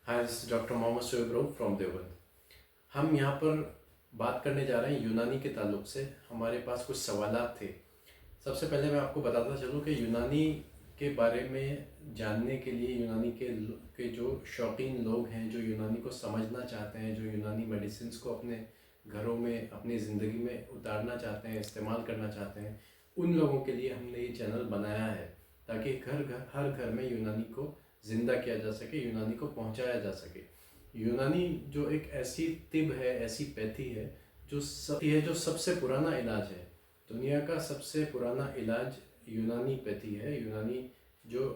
Hi, this is doctor Mohammad Shoaib Rauf from Deoband. हम यहाँ पर बात करने जा रहे हैं यूनानी के ताल्लुक से। हमारे पास कुछ सवालात थे। सबसे पहले मैं आपको बताता चलूँ कि यूनानी के बारे में जानने के लिए के जो शौकीन लोग हैं, जो यूनानी को समझना चाहते हैं, जो यूनानी मेडिसिन्स को अपने घरों में, अपनी ज़िंदगी में उतारना चाहते हैं, इस्तेमाल करना चाहते हैं, उन लोगों के लिए हमने ये चैनल बनाया है ताकि हर घर में यूनानी को ज़िंदा किया जा सके, यूनानी को पहुंचाया जा सके। यूनानी जो एक ऐसी तिब है, ऐसी पैथी है जो सबसे पुराना इलाज है। दुनिया का सबसे पुराना इलाज यूनानी पैथी है। यूनानी जो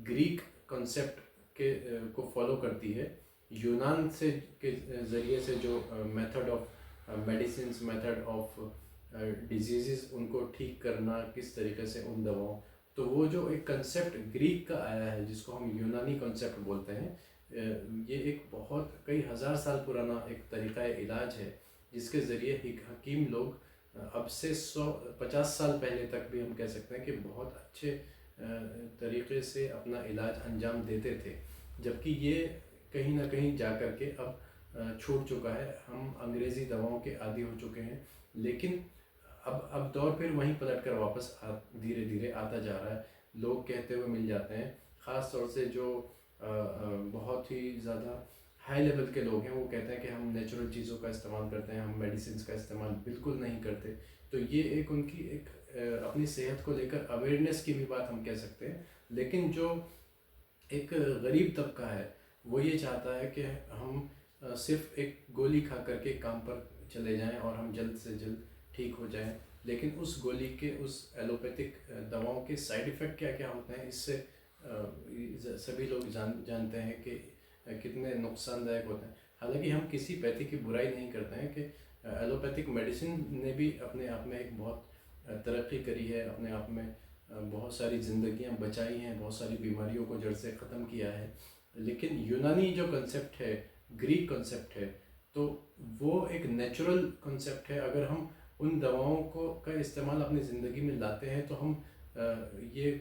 ग्रीक कॉन्सेप्ट के को फॉलो करती है। यूनान से के ज़रिए से जो method of medicines, method of disease उनको ठीक करना, किस तरीके से उन दवाओं, तो वो जो एक कंसेप्ट ग्रीक का आया है जिसको हम यूनानी कंसेप्ट बोलते हैं, ये एक बहुत कई हज़ार साल पुराना एक तरीक़ा इलाज है जिसके ज़रिए हकीम लोग अब से 150 साल पहले तक भी हम कह सकते हैं कि बहुत अच्छे तरीक़े से अपना इलाज अंजाम देते थे। जबकि ये कहीं ना कहीं जा कर के अब छूट चुका है। हम अंग्रेज़ी दवाओं के आदी हो चुके हैं, लेकिन अब दौर फिर वहीं पलट कर वापस धीरे धीरे आता जा रहा है। लोग कहते हुए मिल जाते हैं, ख़ास तौर से जो बहुत ही ज़्यादा हाई लेवल के लोग हैं, वो कहते हैं कि हम नेचुरल चीज़ों का इस्तेमाल करते हैं, हम मेडिसिन का इस्तेमाल बिल्कुल नहीं करते। तो ये एक उनकी एक अपनी सेहत को लेकर अवेयरनेस की भी बात हम कह सकते हैं। लेकिन जो एक गरीब तबका है वो ये चाहता है कि हम सिर्फ एक गोली खा करके काम पर चले जाएं और हम जल्द से जल्द ठीक हो जाएं। लेकिन उस गोली के, उस एलोपैथिक दवाओं के साइड इफ़ेक्ट क्या क्या होते हैं, इससे सभी लोग जानते हैं कि कितने नुकसानदायक होते हैं। हालांकि हम किसी पैथी की बुराई नहीं करते हैं कि एलोपैथिक मेडिसिन ने भी अपने आप में एक बहुत तरक्की करी है, अपने आप में बहुत सारी ज़िंदगियां बचाई हैं, बहुत सारी बीमारियों को जड़ से ख़त्म किया है। लेकिन यूनानी जो कंसेप्ट है, ग्रीक कंसेप्ट है, तो वो एक नेचुरल कंसेप्ट है। अगर हम उन दवाओं को का इस्तेमाल अपनी ज़िंदगी में लाते हैं तो हम ये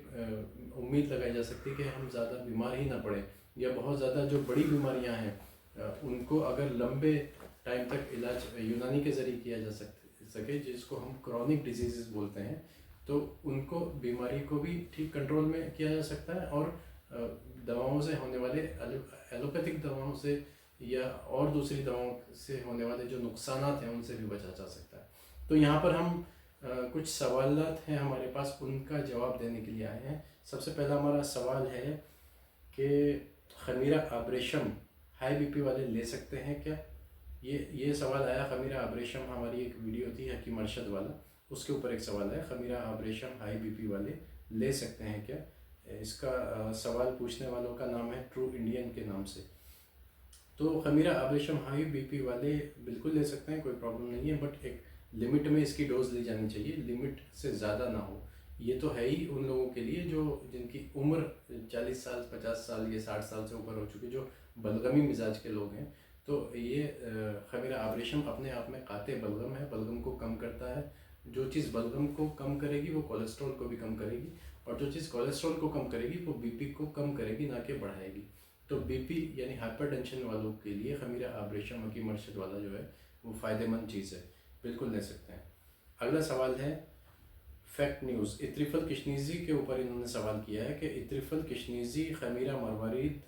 उम्मीद लगाई जा सकती है कि हम ज़्यादा बीमार ही ना पड़ें, या बहुत ज़्यादा जो बड़ी बीमारियां हैं उनको अगर लंबे टाइम तक इलाज यूनानी के ज़रिए किया जा सके, जिसको हम क्रॉनिक डिजीज़ बोलते हैं, तो उनको बीमारी को भी ठीक कंट्रोल में किया जा सकता है और दवाओं से होने वाले, एलोपैथिक दवाओं से या और दूसरी दवाओं से होने वाले जो नुकसानात हैं उनसे भी बचा जा सकता है। तो यहाँ पर हम कुछ सवालात हैं हमारे पास, उनका जवाब देने के लिए आए हैं। सबसे पहला हमारा सवाल है कि खमीरा आब्रेशम हाई बीपी वाले ले सकते हैं क्या? ये सवाल आया। खमीरा आब्रेशम हमारी एक वीडियो थी हकीम अरशद वाला, उसके ऊपर एक सवाल है, खमीरा आब्रेशम हाई बीपी वाले ले सकते हैं क्या? इसका सवाल पूछने वालों का नाम है ट्रू इंडियन के नाम से। तो खमीरा आब्रेशम हाई बीपी वाले बिल्कुल ले सकते हैं, कोई प्रॉब्लम नहीं है, बट एक लिमिट में इसकी डोज ली जानी चाहिए, लिमिट से ज़्यादा ना हो। ये तो है ही उन लोगों के लिए जो जिनकी उम्र 40 साल, 50 साल या 60 साल से ऊपर हो चुकी, जो बलगमी मिजाज के लोग हैं। तो ये खमीरा आब्रेशम अपने आप में काते बलगम है, बलगम को कम करता है। जो चीज़ बलगम को कम करेगी वो कोलेस्ट्रॉल को भी कम करेगी, और जो चीज़ कोलेस्ट्रॉल को कम करेगी वो बीपी को कम करेगी, ना कि बढ़ाएगी। तो बीपी यानी हाइपरटेंशन वालों के लिए खमीरा आब्रेशम हकीम अरशद वाला जो है वो फ़ायदेमंद चीज़ है, बिल्कुल ले सकते हैं। अगला सवाल है फैक्ट न्यूज़। इत्रिफल किशनीज़ी के ऊपर इन्होंने सवाल किया है कि इत्रिफल किशनीज़ी, खमीरा मरवारीद,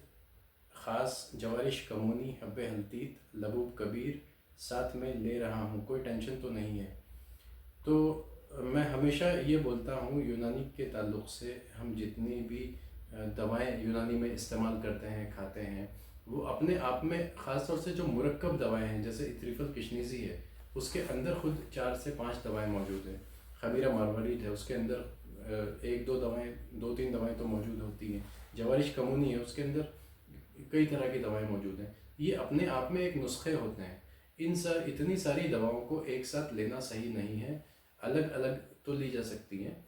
ख़ास जवारिश कमूनी, हब्बे हल्तीत, लबूब कबीर साथ में ले रहा हूँ, कोई टेंशन तो नहीं है? तो मैं हमेशा ये बोलता हूँ, यूनानी के ताल्लुक़ से हम जितनी भी दवाएं यूनानी में इस्तेमाल करते हैं, खाते हैं, वो अपने आप में ख़ास तौर से जो मुरक्कब दवाएं हैं, जैसे इत्रिफल किशनीज़ी है, उसके अंदर खुद 4 से 5 दवाएं मौजूद हैं। खमीरा मारवारीद है, उसके अंदर 2-3 दवाएं तो मौजूद होती हैं। जवारिश कमूनी है, उसके अंदर कई तरह की दवाएं मौजूद हैं। ये अपने आप में एक नुस्खे होते हैं। इतनी सारी दवाओं को एक साथ लेना सही नहीं है, अलग अलग तो ली जा सकती हैं।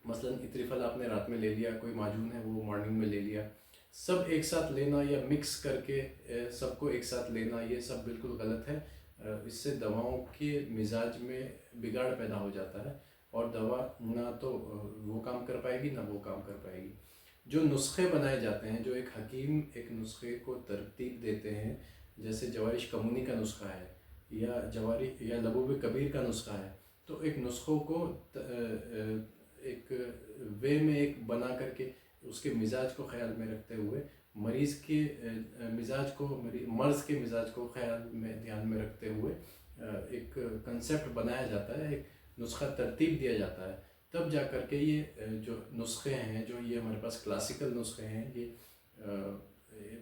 मसलन इत्रिफल आपने रात में ले लिया, कोई माजून है वो मॉर्निंग में ले लिया, सब एक साथ लेना या मिक्स करके सबको एक साथ लेना, ये सब बिल्कुल गलत है। इससे दवाओं के मिजाज में बिगाड़ पैदा हो जाता है और दवा ना तो वो काम कर पाएगी, ना वो काम कर पाएगी। जो नुस्खे बनाए जाते हैं, जो एक हकीम एक नुस्खे को तरतीब देते हैं, जैसे जवारिश कमूनी का नुस्खा है या जवारी या लबूब कबीर का नुस्खा है, तो एक नुस्खों को एक वे में एक बना करके उसके मिजाज को ख्याल में रखते हुए, मरीज़ के मिजाज को, मर्ज़ के मिजाज को ख्याल में ध्यान में रखते हुए एक कंसेप्ट बनाया जाता है, एक नुस्खा तरतीब दिया जाता है। तब जा कर के ये जो नुस्खे हैं, जो ये हमारे पास क्लासिकल नुस्खे हैं, ये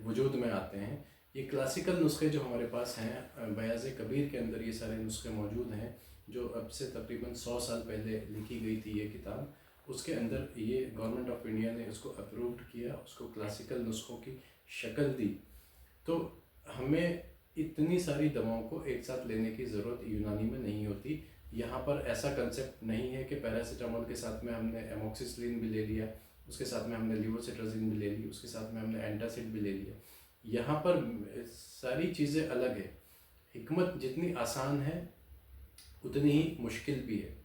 वजूद में आते हैं। ये क्लासिकल नुस्खे जो हमारे पास हैं, बयाज़ कबीर के अंदर ये सारे नुस्खे मौजूद हैं, जो अब से तकरीबन 100 साल पहले लिखी गई थी ये किताब। उसके अंदर ये गवर्नमेंट ऑफ इंडिया ने उसको अप्रूव्ड किया, उसको क्लासिकल नुस्खों की शक्ल दी। तो हमें इतनी सारी दवाओं को एक साथ लेने की ज़रूरत यूनानी में नहीं होती। यहाँ पर ऐसा कंसेप्ट नहीं है कि पैरासीटामोल के साथ में हमने एमोक्सिसिलिन भी ले लिया, उसके साथ में हमने लिवोसिट्राजिन भी ले ली, उसके साथ में हमने एंटासिड भी ले लिया। यहाँ पर सारी चीज़ें अलग है। हिकमत जितनी आसान है उतनी ही मुश्किल भी है।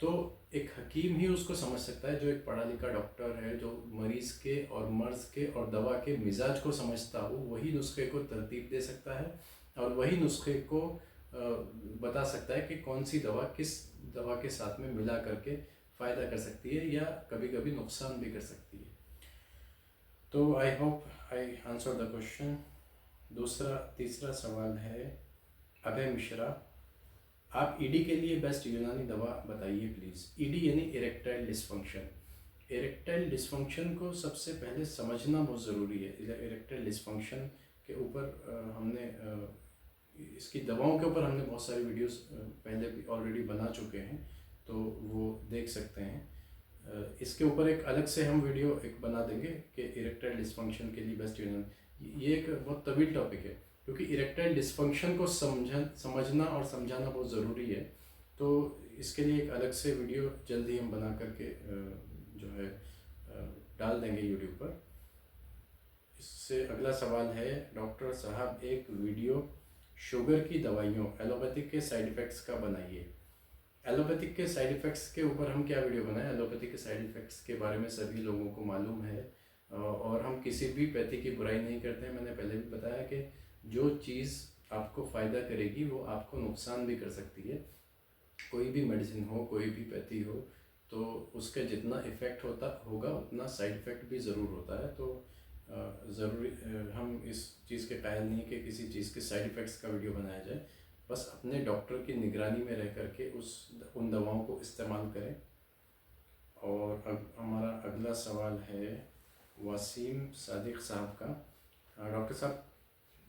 तो एक हकीम ही उसको समझ सकता है, जो एक पढ़ा लिखा डॉक्टर है, जो मरीज़ के और मर्ज़ के और दवा के मिजाज को समझता हो, वही नुस्खे को तरतीब दे सकता है और वही नुस्खे को बता सकता है कि कौन सी दवा किस दवा के साथ में मिला करके फ़ायदा कर सकती है या कभी कभी नुकसान भी कर सकती है। तो I hope I answer the question. तीसरा सवाल है अभय मिश्रा, आप ईडी के लिए बेस्ट यूनानी दवा बताइए प्लीज़। ईडी यानी इरेक्टाइल डिसफंक्शन। इरेक्टाइल डिसफंक्शन को सबसे पहले समझना बहुत ज़रूरी है। इरेक्टाइल डिसफंक्शन के ऊपर हमने इसकी दवाओं के ऊपर हमने बहुत सारी वीडियोस पहले भी ऑलरेडी बना चुके हैं, तो वो देख सकते हैं। इसके ऊपर एक अलग से हम वीडियो एक बना देंगे कि इरेक्टाइल डिसफंक्शन के लिए बेस्ट यूनानी। ये एक बहुत तवील टॉपिक है, क्योंकि इरेक्टाइल डिसफंक्शन को समझना और समझाना बहुत ज़रूरी है। तो इसके लिए एक अलग से वीडियो जल्द ही हम बना करके जो है डाल देंगे यूट्यूब पर। इससे अगला सवाल है, डॉक्टर साहब एक वीडियो शुगर की दवाइयों एलोपैथिक के साइड इफ़ेक्ट्स का बनाइए। एलोपैथिक के साइड इफ़ेक्ट्स के ऊपर हम क्या वीडियो बनाएं? एलोपैथिक के साइड इफ़ेक्ट्स के बारे में सभी लोगों को मालूम है और हम किसी भी पैथी की बुराई नहीं करते हैं। मैंने पहले भी बताया कि जो चीज़ आपको फ़ायदा करेगी वो आपको नुकसान भी कर सकती है। कोई भी मेडिसिन हो, कोई भी पैथी हो, तो उसका जितना इफ़ेक्ट होगा उतना साइड इफ़ेक्ट भी ज़रूर होता है। तो ज़रूरी हम इस चीज़ के कायल नहीं कि किसी चीज़ के साइड इफ़ेक्ट्स का वीडियो बनाया जाए। बस अपने डॉक्टर की निगरानी में रह करके उन दवाओं को इस्तेमाल करें। और अब हमारा अगला सवाल है वसीम सादिक साहब का। डॉक्टर साहब,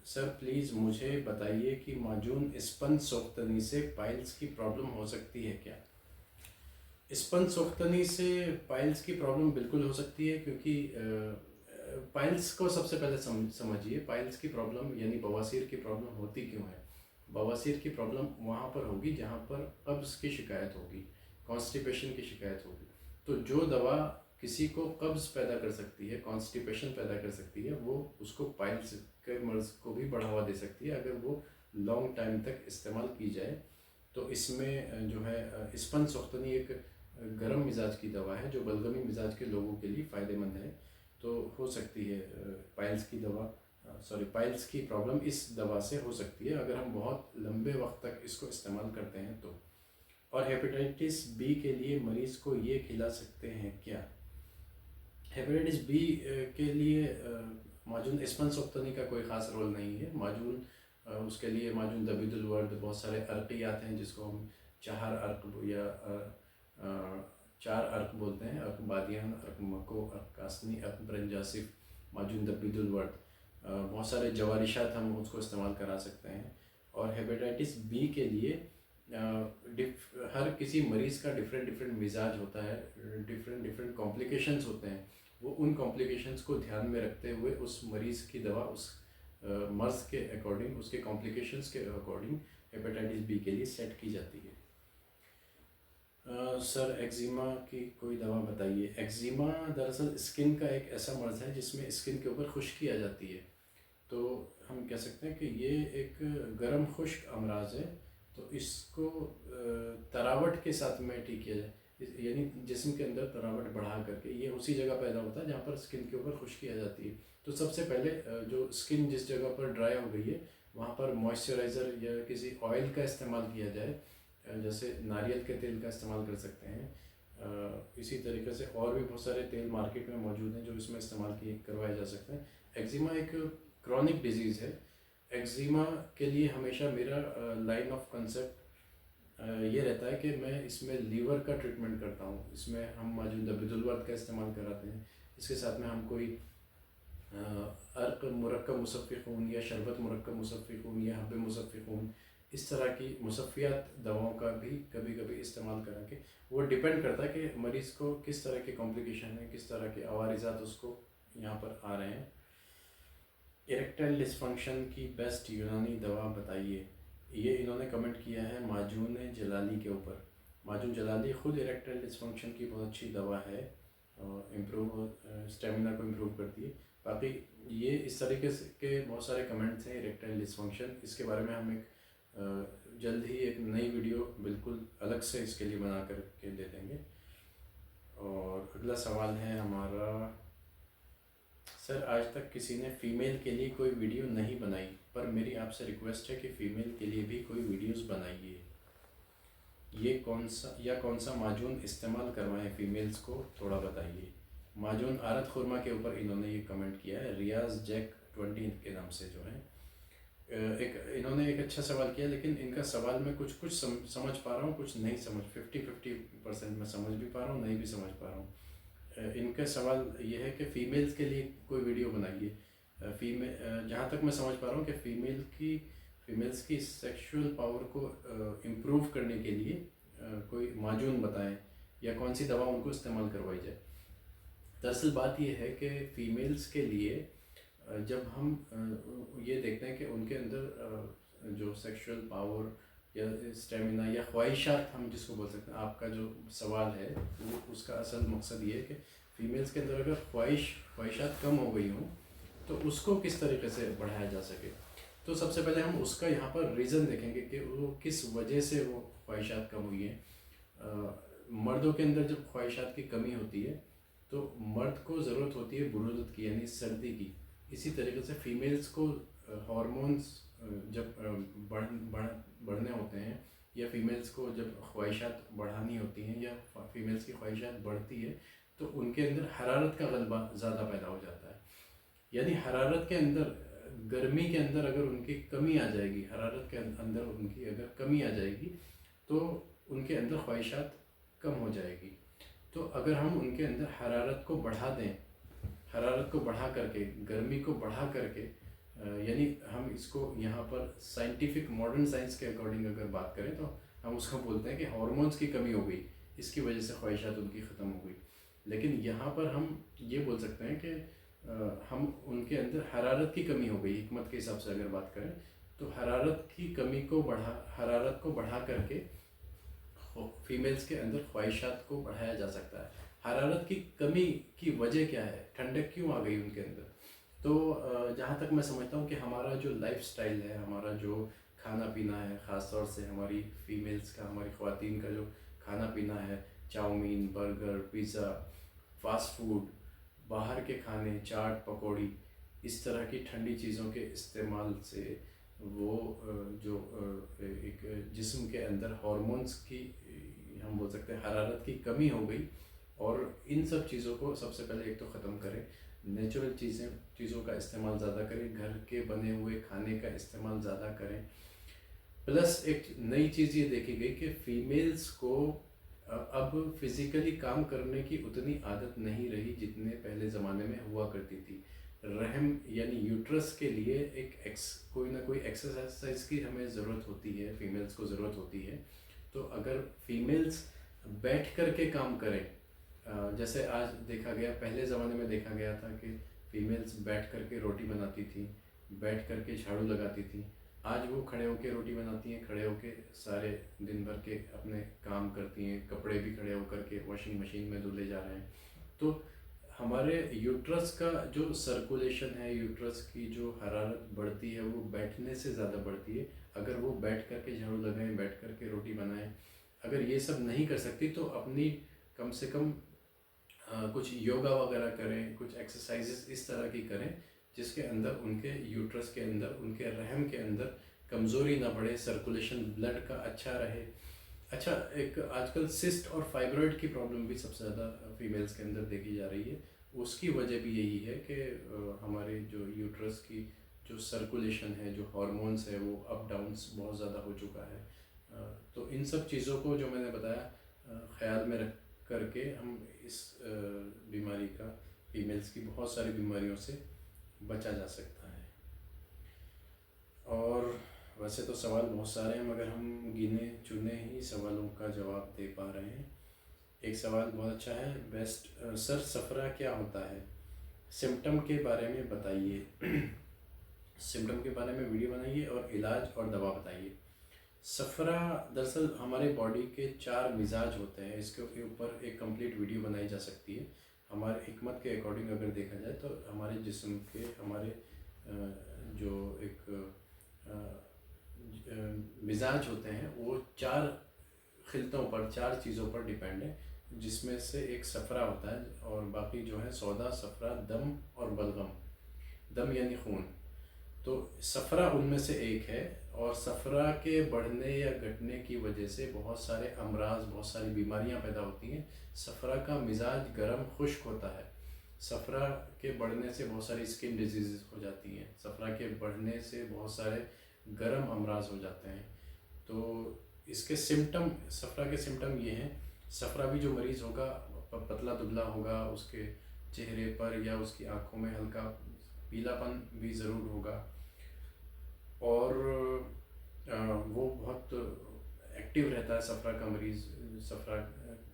सर प्लीज़ मुझे बताइए कि माजून स्पंज सोख्तनी से पाइल्स की प्रॉब्लम हो सकती है क्या? स्पंज सोख्तनी से पाइल्स की प्रॉब्लम बिल्कुल हो सकती है, क्योंकि पाइल्स को सबसे पहले समझिए। पाइल्स की प्रॉब्लम यानी बवासीर की प्रॉब्लम होती क्यों है? बवासीर की प्रॉब्लम वहाँ पर होगी जहाँ पर कब्ज़ की शिकायत होगी, कॉन्स्टिपेशन की शिकायत होगी। तो जो दवा किसी को कब्ज़ पैदा कर सकती है, कॉन्स्टिपेशन पैदा कर सकती है, वो उसको पाइल्स के मर्ज़ को भी बढ़ावा दे सकती है अगर वो लॉन्ग टाइम तक इस्तेमाल की जाए। तो इसमें जो है स्पंज सोख्तनी एक गर्म मिजाज की दवा है जो बलगमी मिजाज के लोगों के लिए फ़ायदेमंद है। तो हो सकती है पाइल्स की प्रॉब्लम इस दवा से हो सकती है अगर हम बहुत लंबे वक्त तक इसको इस्तेमाल करते हैं तो। और हेपेटाइटिस बी के लिए मरीज़ को ये खिला सकते हैं क्या? हेपेटाइटिस बी के लिए माजून स्पंज सोख्तनी का कोई ख़ास रोल नहीं है। माजून उसके लिए माजून दबीदुल वर्द, बहुत सारे अर्क़ियात हैं जिसको हम चार अर्क या 4 अर्क बोलते हैं। अर्क बादियान, अर्क मको, अर्क कासनी, अर्क ब्रंजासिफ, माजून दबीदुल वर्द, बहुत सारे जवारिशात हम उसको इस्तेमाल करा सकते हैं। और हेपेटाइटिस बी के लिए हर किसी मरीज़ का डिफरेंट मिजाज होता है, डिफरेंट कॉम्प्लिकेशंस होते हैं। वो उन कॉम्प्लिकेशंस को ध्यान में रखते हुए उस मरीज़ की दवा उस मर्ज़ के अकॉर्डिंग, उसके कॉम्प्लिकेशंस के अकॉर्डिंग हेपेटाइटिस बी के लिए सेट की जाती है। सर एक्जिमा की कोई दवा बताइए। एक्जिमा दरअसल स्किन का एक ऐसा मर्ज़ है जिसमें स्किन के ऊपर खुश्की आ जाती है। तो हम कह सकते हैं कि ये एक गर्म खुश्क अमराज है। तो इसको तरावट के साथ में ठीक किया जाए। यानी जिस्म के अंदर तनावट बढ़ा करके, ये उसी जगह पैदा होता है जहाँ पर स्किन के ऊपर खुश्की आ जाती है। तो सबसे पहले जो स्किन जिस जगह पर ड्राई हो गई है वहाँ पर मॉइस्चराइज़र या किसी ऑयल का इस्तेमाल किया जाए, जैसे नारियल के तेल का इस्तेमाल कर सकते हैं। इसी तरीके से और भी बहुत सारे तेल मार्केट में मौजूद हैं जो इसमें इस्तेमाल किए करवाए जा सकते हैं। एक्जिमा एक क्रॉनिक डिजीज़ है। एक्जिमा के लिए हमेशा मेरा लाइन ऑफ कंसेप्ट ये रहता है कि मैं इसमें लीवर का ट्रीटमेंट करता हूँ। इसमें हम मौजूद बिदुलवर्द का इस्तेमाल कराते हैं। इसके साथ में हम कोई अर्क मुरक्कब मुसफ़्फ़ी खून या शरबत मुरक्कब मुसफ़्फ़ी खून या हब्बे मुसफ़्फ़ी खून, इस तरह की मुसफ़्फ़ियात दवाओं का भी कभी कभी इस्तेमाल करेंगे। वो डिपेंड करता है कि मरीज़ को किस तरह के कॉम्प्लिकेशन है, किस तरह के अवारिज़ात उसको यहाँ पर आ रहे हैं। इरेक्टाइल डिसफंक्शन की बेस्ट यूनानी दवा बताइए, ये इन्होंने कमेंट किया है माजून जलाली के ऊपर। माजून जलाली ख़ुद इरेक्टाइल डिसफंक्शन की बहुत अच्छी दवा है, इम्प्रूव स्टेमिना को इम्प्रूव करती है। बाकी ये इस तरीके से के बहुत सारे कमेंट्स हैं इरेक्टाइल डिसफंक्शन, इसके बारे में हम एक जल्द ही एक नई वीडियो बिल्कुल अलग से इसके लिए बना कर के दे देंगे। और अगला सवाल है हमारा, सर आज तक किसी ने फ़ीमेल के लिए कोई वीडियो नहीं बनाई, पर मेरी आपसे रिक्वेस्ट है कि फ़ीमेल के लिए भी कोई वीडियोस बनाइए। ये कौन सा माजून इस्तेमाल करवाएं फ़ीमेल्स को, थोड़ा बताइए। माजून आरत खुरमा के ऊपर इन्होंने ये कमेंट किया है, रियाज जैक 20 के नाम से जो है। इन्होंने एक अच्छा सवाल किया, लेकिन इनका सवाल में कुछ समझ पा रहा हूँ, कुछ नहीं समझ, 50-50% मैं समझ भी पा रहा हूँ, नहीं भी समझ पा रहा हूँ। इनका सवाल ये है कि फ़ीमेल्स के लिए कोई वीडियो बनाइए। जहाँ तक मैं समझ पा रहा हूँ कि फ़ीमेल्स की सेक्सुअल पावर को इम्प्रूव करने के लिए कोई माजून बताएं या कौन सी दवा उनको इस्तेमाल करवाई जाए। दरअसल बात यह है कि फ़ीमेल्स के लिए जब हम ये देखते हैं कि उनके अंदर जो सेक्सुअल पावर या स्टेमिना या ख्वाहिशात, हम जिसको बोल सकते हैं, आपका जो सवाल है वो उसका असल मकसद ये है कि फ़ीमेल्स के अंदर अगर ख्वाहिशात कम हो गई हों तो उसको किस तरीके से बढ़ाया जा सके। तो सबसे पहले हम उसका यहाँ पर रीज़न देखेंगे कि वो किस वजह से वो ख्वाहिशात कम हुई हैं। मर्दों के अंदर जब ख्वाहिशात की कमी होती है तो मर्द को ज़रूरत होती है बुरूदत की, यानी सर्दी की। इसी तरीके से फ़ीमेल्स को हार्मोन्स जब बढ़ने होते हैं या फ़ीमेल्स को जब ख्वाहिशात बढ़ानी होती हैं या फ़ीमेल्स की ख्वाहिशात बढ़ती है तो उनके अंदर हरारत का गलबा ज़्यादा पैदा हो जाता है। यानी हरारत के अंदर, गर्मी के अंदर अगर उनकी कमी आ जाएगी, हरारत के अंदर उनकी अगर कमी आ जाएगी तो उनके अंदर ख्वाहिशात कम हो जाएगी। तो अगर हम उनके अंदर हरारत को बढ़ा दें, हरारत को बढ़ा करके, गर्मी को बढ़ा करके, यानी हम इसको यहाँ पर साइंटिफिक मॉडर्न साइंस के अकॉर्डिंग अगर बात करें तो हम उसको बोलते हैं कि हार्मोन्स की कमी हो गई, इसकी वजह से ख्वाहिशात उनकी ख़त्म हो गई। लेकिन यहाँ पर हम ये बोल सकते हैं कि हम उनके अंदर हरारत की कमी हो गई, हिकमत के हिसाब से अगर बात करें तो हरारत को बढ़ा करके फीमेल्स के अंदर ख्वाहिशात को बढ़ाया जा सकता है। हरारत की कमी की वजह क्या है, ठंडक क्यों आ गई उनके अंदर? तो जहाँ तक मैं समझता हूँ कि हमारा जो लाइफस्टाइल है, हमारा जो खाना पीना है, ख़ास तौर से हमारी फीमेल्स का, हमारी ख़वातीन का जो खाना पीना है, chow mein, burger, pizza, fast food, बाहर के खाने, चाट पकौड़ी, इस तरह की ठंडी चीज़ों के इस्तेमाल से वो जो एक जिस्म के अंदर हार्मोन्स की, हम बोल सकते हैं, हरारत की कमी हो गई। और इन सब चीज़ों को सबसे पहले एक तो ख़त्म करें, नेचुरल चीज़ों का इस्तेमाल ज़्यादा करें, घर के बने हुए खाने का इस्तेमाल ज़्यादा करें। प्लस एक नई चीज़ ये देखी गई कि फ़ीमेल्स को अब फिज़िकली काम करने की उतनी आदत नहीं रही जितने पहले ज़माने में हुआ करती थी। रहम यानी यूट्रस के लिए कोई ना कोई एक्सरसाइज की हमें ज़रूरत होती है, फीमेल्स को ज़रूरत होती है। तो अगर फीमेल्स बैठ कर के काम करें, जैसे आज देखा गया, पहले ज़माने में देखा गया था कि फीमेल्स बैठ कर के रोटी बनाती थी, बैठ कर के झाड़ू लगाती थी। आज वो खड़े होकर रोटी बनाती हैं, खड़े होकर सारे दिन भर के अपने काम करती हैं, कपड़े भी खड़े होकर के वॉशिंग मशीन में धुले जा रहे हैं। तो हमारे यूट्रस का जो सर्कुलेशन है, यूट्रस की जो हरारत बढ़ती है वो बैठने से ज़्यादा बढ़ती है। अगर वो बैठ कर के झाड़ू लगाएं, बैठ कर के रोटी बनाएं, अगर ये सब नहीं कर सकती तो अपनी कम से कम कुछ योगा वगैरह करें, कुछ एक्सरसाइजेस इस तरह की करें जिसके अंदर उनके यूट्रस के अंदर, उनके रहम के अंदर कमज़ोरी ना बढ़े, सर्कुलेशन ब्लड का अच्छा रहे। अच्छा, एक आजकल सिस्ट और फाइब्रॉइड की प्रॉब्लम भी सबसे ज़्यादा फीमेल्स के अंदर देखी जा रही है। उसकी वजह भी यही है कि हमारे जो यूट्रस की जो सर्कुलेशन है, जो हार्मोन्स है, वो अप डाउन्स बहुत ज़्यादा हो चुका है। तो इन सब चीज़ों को जो मैंने बताया ख़्याल में रख करके हम इस बीमारी का, फीमेल्स की बहुत सारी बीमारियों से बचा जा सकता है। और वैसे तो सवाल बहुत सारे हैं, मगर हम गिने चुने ही सवालों का जवाब दे पा रहे हैं। एक सवाल बहुत अच्छा है, बेस्ट सर सफ़रा क्या होता है, सिम्टम के बारे में बताइए। सिम्टम के बारे में वीडियो बनाइए और इलाज और दवा बताइए। सफ़रा दरअसल हमारे बॉडी के 4 मिजाज होते हैं, इसके ऊपर एक कंप्लीट वीडियो बनाई जा सकती है। हमारे हिकमत के अकॉर्डिंग अगर देखा जाए तो हमारे जिस्म के हमारे जो एक मिजाज होते हैं वो 4 खिलतों पर, 4 चीज़ों पर डिपेंड है, जिसमें से एक सफ़रा होता है और बाकी जो है सौदा, सफ़रा, दम और बलगम। दम यानी खून। तो सफ़रा उनमें से एक है और सफ़रा के बढ़ने या घटने की वजह से बहुत सारे अमराज, बहुत सारी बीमारियां पैदा होती हैं। सफ़रा का मिजाज गर्म खुश्क होता है। सफ़रा के बढ़ने से बहुत सारी स्किन डिजीज़ हो जाती हैं। सफ़रा के बढ़ने से बहुत सारे गर्म अमराज हो जाते हैं। तो इसके सिम्टम, सफ़रा के सिम्टम ये हैं, सफ़रा भी जो मरीज़ होगा पतला दुबला होगा, उसके चेहरे पर या उसकी आँखों में हल्का पीलापन भी ज़रूर होगा और वो बहुत एक्टिव रहता है सफ़रा का मरीज़।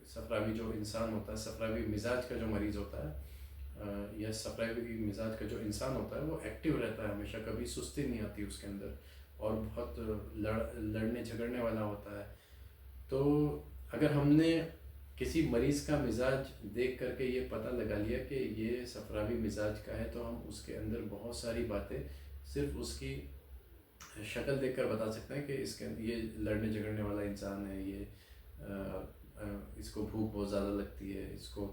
सफ़रावी जो इंसान होता है, सफ़रावी मिजाज का जो मरीज़ होता है या सफ़रावी मिजाज का जो इंसान होता है वो एक्टिव रहता है हमेशा, कभी सुस्ती नहीं आती उसके अंदर और बहुत लड़ने झगड़ने वाला होता है। तो अगर हमने किसी मरीज़ का मिजाज देख करके ये पता लगा लिया कि ये सफ़रावी मिजाज का है, तो हम उसके अंदर बहुत सारी बातें सिर्फ उसकी शक्ल देखकर बता सकते हैं कि इसके ये लड़ने झगड़ने वाला इंसान है, ये इसको भूख बहुत ज़्यादा लगती है, इसको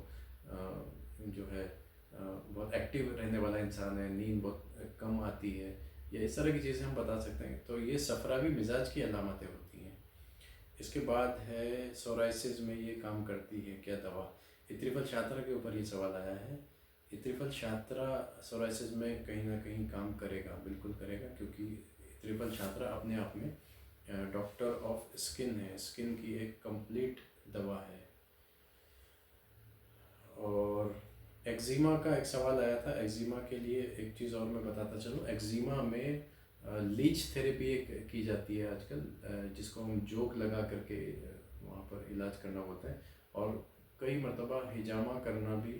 जो है बहुत एक्टिव रहने वाला इंसान है, नींद बहुत कम आती है, या इस तरह की चीज़ें हम बता सकते हैं। तो ये सफ़रावी मिजाज की अलामतें होती हैं। इसके बाद है सोराइसिस में ये काम करती है क्या दवा। इत्रिफल छात्रा के ऊपर ये सवाल आया है। इत्रिफल छात्रा सोराइसिस में कहीं ना कहीं काम करेगा, बिल्कुल करेगा, क्योंकि इत्रिफल छात्रा अपने आप में डॉक्टर ऑफ स्किन है, स्किन की एक कंप्लीट दवा है। और एक्जिमा का एक सवाल आया था। एक्जिमा के लिए एक चीज़ और मैं बताता चलूँ, एक्जिमा में लीच थेरेपी एक की जाती है आजकल, जिसको हम जोक लगा करके वहाँ पर इलाज करना होता है, और कई मरतबा हिजामा करना भी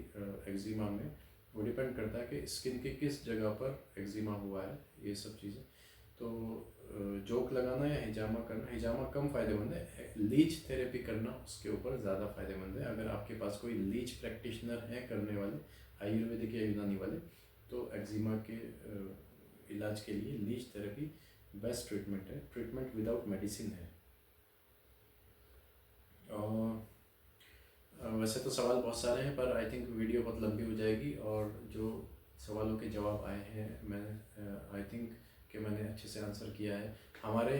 एक्जिमा में, वो डिपेंड करता है कि स्किन के किस जगह पर एक्जिमा हुआ है, ये सब चीज़ें। तो जोक लगाना या हिजामा करना, हिजामा कम फ़ायदेमंद है, लीच थेरेपी करना उसके ऊपर ज़्यादा फ़ायदेमंद है। अगर आपके पास कोई लीच प्रैक्टिशनर है करने वाले, आयुर्वेदिक या यूनानी वाले, तो एक्जिमा के इलाज के लिए लीच थेरेपी बेस्ट ट्रीटमेंट है, ट्रीटमेंट विदाउट मेडिसिन है। और वैसे तो सवाल बहुत सारे हैं, पर आई थिंक वीडियो बहुत लंबी हो जाएगी, और जो सवालों के जवाब आए हैं मैंने आई थिंक कि मैंने अच्छे से आंसर किया है। हमारे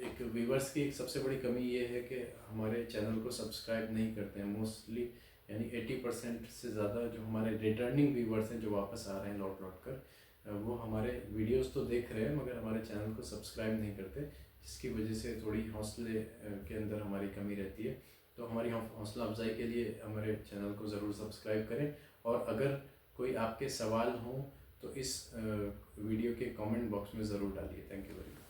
एक व्यूवर्स की एक सबसे बड़ी कमी ये है कि हमारे चैनल को सब्सक्राइब नहीं करते हैं मोस्टली, यानी 80% से ज़्यादा जो हमारे रिटर्निंग व्यूवर्स हैं जो वापस आ रहे हैं लौट कर, वो हमारे वीडियोस तो देख रहे हैं मगर हमारे चैनल को सब्सक्राइब नहीं करते, जिसकी वजह से थोड़ी हौसले के अंदर हमारी कमी रहती है। तो हमारी हौसला अफजाई के लिए हमारे चैनल को ज़रूर सब्सक्राइब करें, और अगर कोई आपके सवाल हों तो इस वीडियो के कमेंट बॉक्स में ज़रूर डालिए। Thank you very much.